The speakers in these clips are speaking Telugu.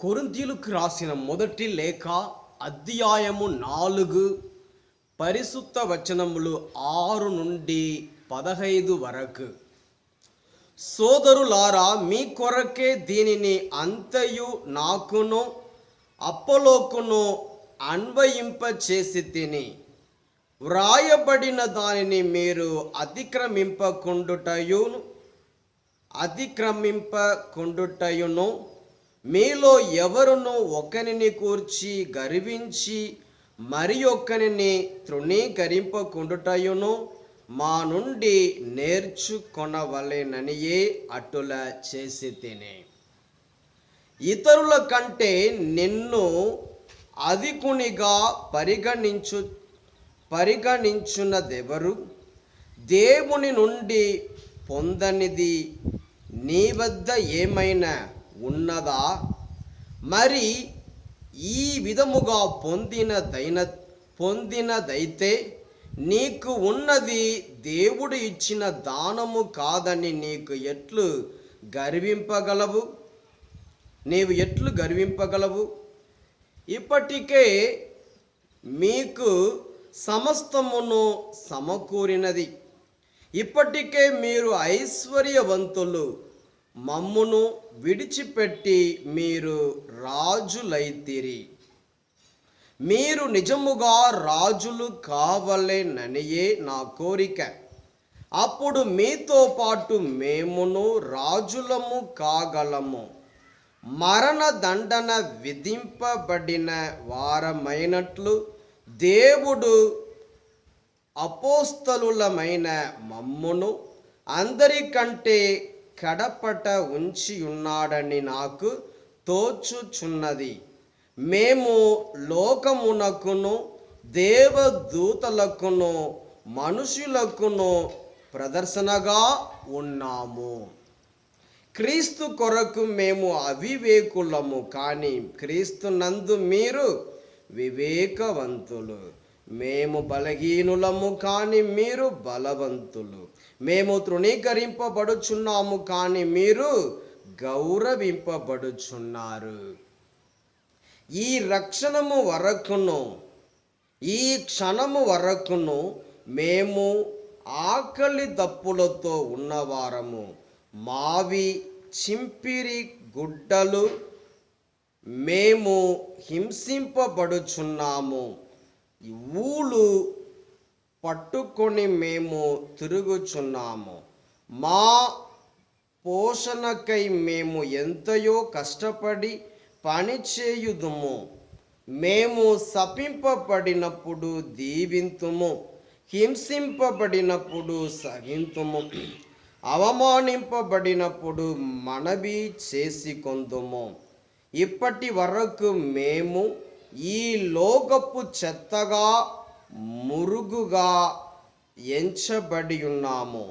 కొరింథీయులకు రాసిన మొదటి లేఖ అధ్యాయము 4 పరిశుద్ధ వచనములు 6 నుండి 15 వరకు. సోదరులారా, మీ కొరకే దీనిని అంతయు నాకును అప్పొలోకును అన్వయింప చేసి తిని, వ్రాయబడిన దానిని మీరు అతిక్రమింపకుండుటయును మీలో ఎవరును ఒకరిని కూర్చి గర్వించి మరి ఒక్కరిని తృణీకరింపకుండుటయును మా నుండి నేర్చుకొనవలెననియే అటులా చేసి తిని. ఇతరుల కంటే నిన్ను అధికునిగా పరిగణించున్నదెవరు? దేవుని నుండి పొందనిది నీ వద్ద ఏమైనా ఉన్నదా? మరి ఈ విధముగా పొందినదైతే నీకు ఉన్నది దేవుడు ఇచ్చిన దానము కాదని నీవు ఎట్లు గర్వింపగలవు? ఇప్పటికే మీకు సమస్తమును సమకూరినది. ఇప్పటికే మీరు ఐశ్వర్యవంతులు. మమ్మును విడిచిపెట్టి మీరు రాజులైతిరి. మీరు నిజముగా రాజులు కావలెననియే నా కోరిక. అప్పుడు మీతో పాటు మేమును రాజులము కాగలము. మరణ దండన విధింపబడిన వారమైనట్లు దేవుడు అపోస్తలులమైన మమ్మును అందరికంటే కడపట ఉంచి ఉన్నాడని నాకు తోచుచున్నది. మేము లోకమునకును దేవదూతలకును మనుషులకును ప్రదర్శనగా ఉన్నాము. క్రీస్తు కొరకు మేము అవివేకులము, కానీ క్రీస్తునందు మీరు వివేకవంతులు. మేము బలహీనులము, కానీ మీరు బలవంతులు. మేము తృణీకరింపబడుచున్నాము, కానీ మీరు గౌరవింపబడుచున్నారు. ఈ క్షణము వరకును మేము ఆకలి దప్పులతో ఉన్నవారము. మావి చింపిరి గుడ్డలు. మేము హింసింపబడుచున్నాము. ఊలు పట్టుకొని మేము తిరుగుచున్నాము. మా పోషణకై మేము ఎంతయో కష్టపడి పనిచేయుదుము. మేము శపింపబడినప్పుడు దీవింతుము, హింసింపబడినప్పుడు సహింతుము, అవమానింపబడినప్పుడు మనవి చేసుకొందుము. ఇప్పటి వరకు మేము ఈ లోకపు చెత్తగా మురుగుగా ఎంచబడి ఉన్నాము.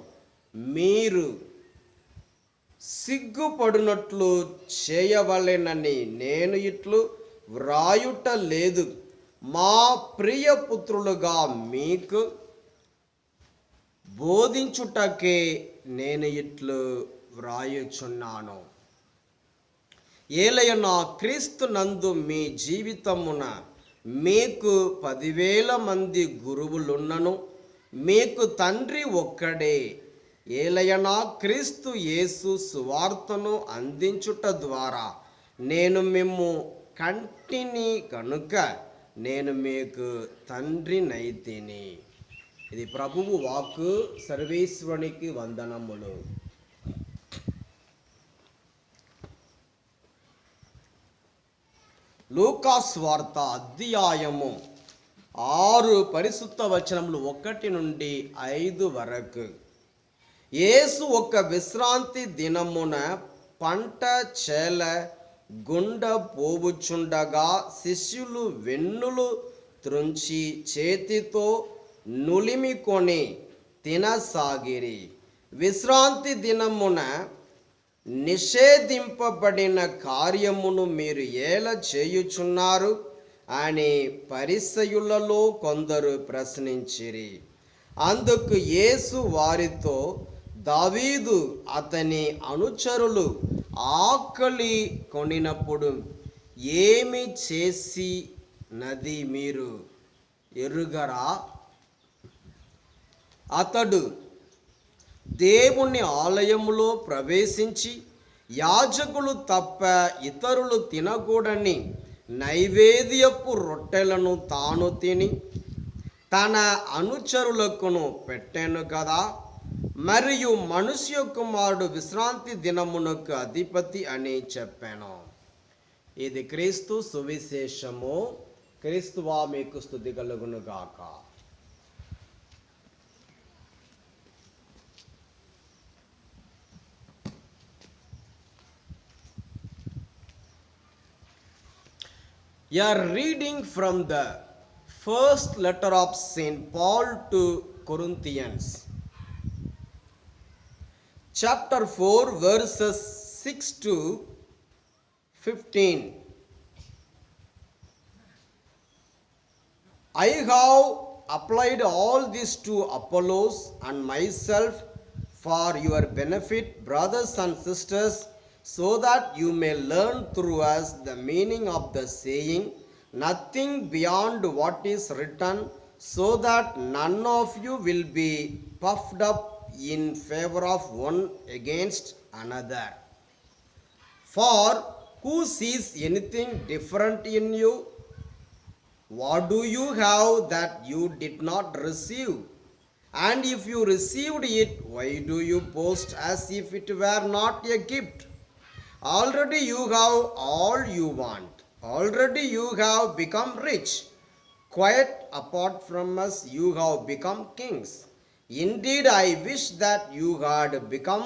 మీరు సిగ్గుపడినట్లు చేయవలెనని నేను ఇట్లు వ్రాయుట లేదు. మా ప్రియ పుత్రులుగా మీకు బోధించుటకే నేను ఇట్లు వ్రాయుచున్నాను. ఏలయనా క్రీస్తు నందు మీ జీవితమున మీకు 10,000 మంది గురువులున్నను, మీకు తండ్రి ఒక్కడే. ఏలయనా క్రీస్తు యేసు సువార్తను అందించుట ద్వారా నేను మిమ్ము కంటిని కనుక నేను మీకు తండ్రినైతిని. ఇది ప్రభువు వాక్కు. సర్వేశ్వరునికి వందనములు. లూకా సువార్త అధ్యాయము 6 పరిశుద్ధ వచనములు 1 నుండి 5 వరకు. యేసు ఒక విశ్రాంతి దినమున పంట చేల గుండ పోవుచుండగా శిష్యులు వెన్నులు త్రుంచి చేతితో నులిమికొని తినసాగిరి. విశ్రాంతి దినమున నిషేధింపబడిన కార్యమును మీరు ఎలా చేయుచున్నారు అని పరిసయ్యులలో కొందరు ప్రశ్నించిరి. అందుకు యేసు వారితో, దావీదు అతని అనుచరులు ఆకలి కొనినప్పుడు ఏమి చేసినది మీరు ఎరుగరా? అతడు దేవుని ఆలయములో ప్రవేశించి యాజకులు తప్ప ఇతరులు తినకూడని నైవేద్యపు రొట్టెలను తాను తిని తన అనుచరులకును పెట్టెను కదా. మరియు మనుష్య కుమారుడు విశ్రాంతి దినమునకు అధిపతి అని చెప్పాను. ఇది క్రీస్తు సువిశేషము. క్రీస్తువా మీకు స్తుతి కలుగును గాక. You are reading from the first letter of Saint Paul to Corinthians, chapter 4, verses 6 to 15. I have applied all this to Apollos and myself for your benefit, brothers and sisters, so that you may learn through us the meaning of the saying, nothing beyond what is written, so that none of you will be puffed up in favor of one against another. For who sees anything different in you? What do you have that you did not receive? And if you received it, why do you boast as if it were not a gift? Already you have all you want. Already you have become rich. Quite apart from us, you have become kings. Indeed, I wish that you had become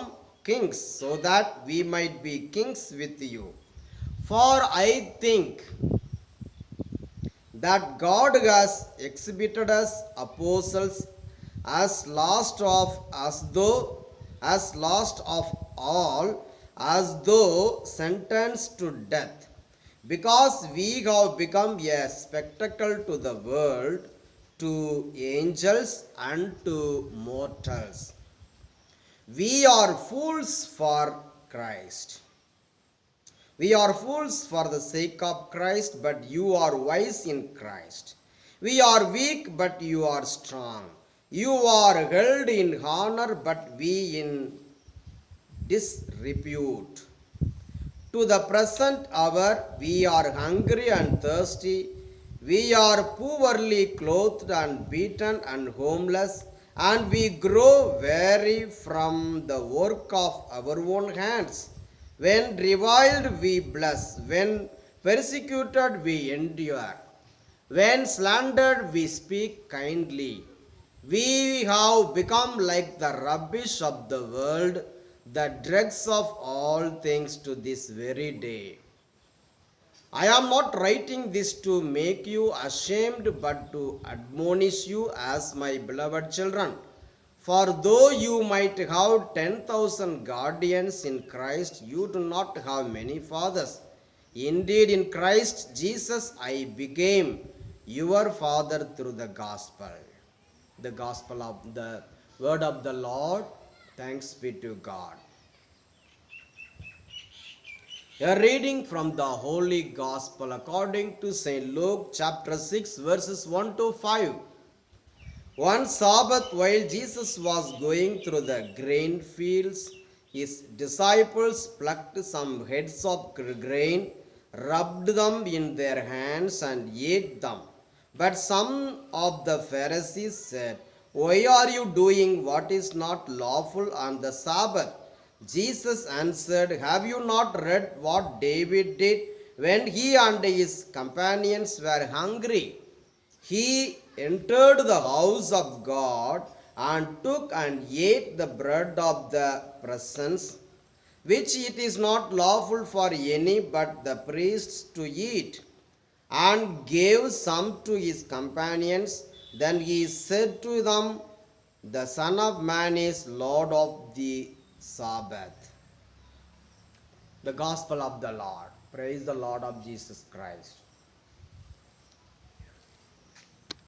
kings, so that we might be kings with you. For I think that God has exhibited us apostles as last of all, as though sentenced to death, because we have become a spectacle to the world, to angels and to mortals. We are fools for Christ. We are fools for the sake of Christ, but you are wise in Christ. We are weak, but you are strong. You are held in honor, but we in disrepute. To the present hour we are hungry and thirsty. We are poorly clothed and beaten and homeless, and we grow weary from the work of our own hands. When reviled we bless, when persecuted we endure, when slandered we speak kindly. We have become like the rubbish of the world, the dregs of all things to this very day. I am not writing this to make you ashamed, but to admonish you as my beloved children. For though you might have 10,000 guardians in Christ, you do not have many fathers. Indeed, in Christ Jesus I became your father through the gospel. The gospel of the word of the Lord. Thanks be to God. A reading from the Holy Gospel according to St. Luke, chapter 6, verses 1 to 5. One Sabbath, while Jesus was going through the grain fields, his disciples plucked some heads of grain, rubbed them in their hands, and ate them. But some of the Pharisees said, "Why are you doing what is not lawful on the Sabbath?" Jesus answered, "Have you not read what David did when he and his companions were hungry? He entered the house of God and took and ate the bread of the presence, which it is not lawful for any but the priests to eat, and gave some to his companions. Then he said to them, the Son of Man is Lord of the Sabbath." The Gospel of the Lord. Praise the Lord of Jesus Christ.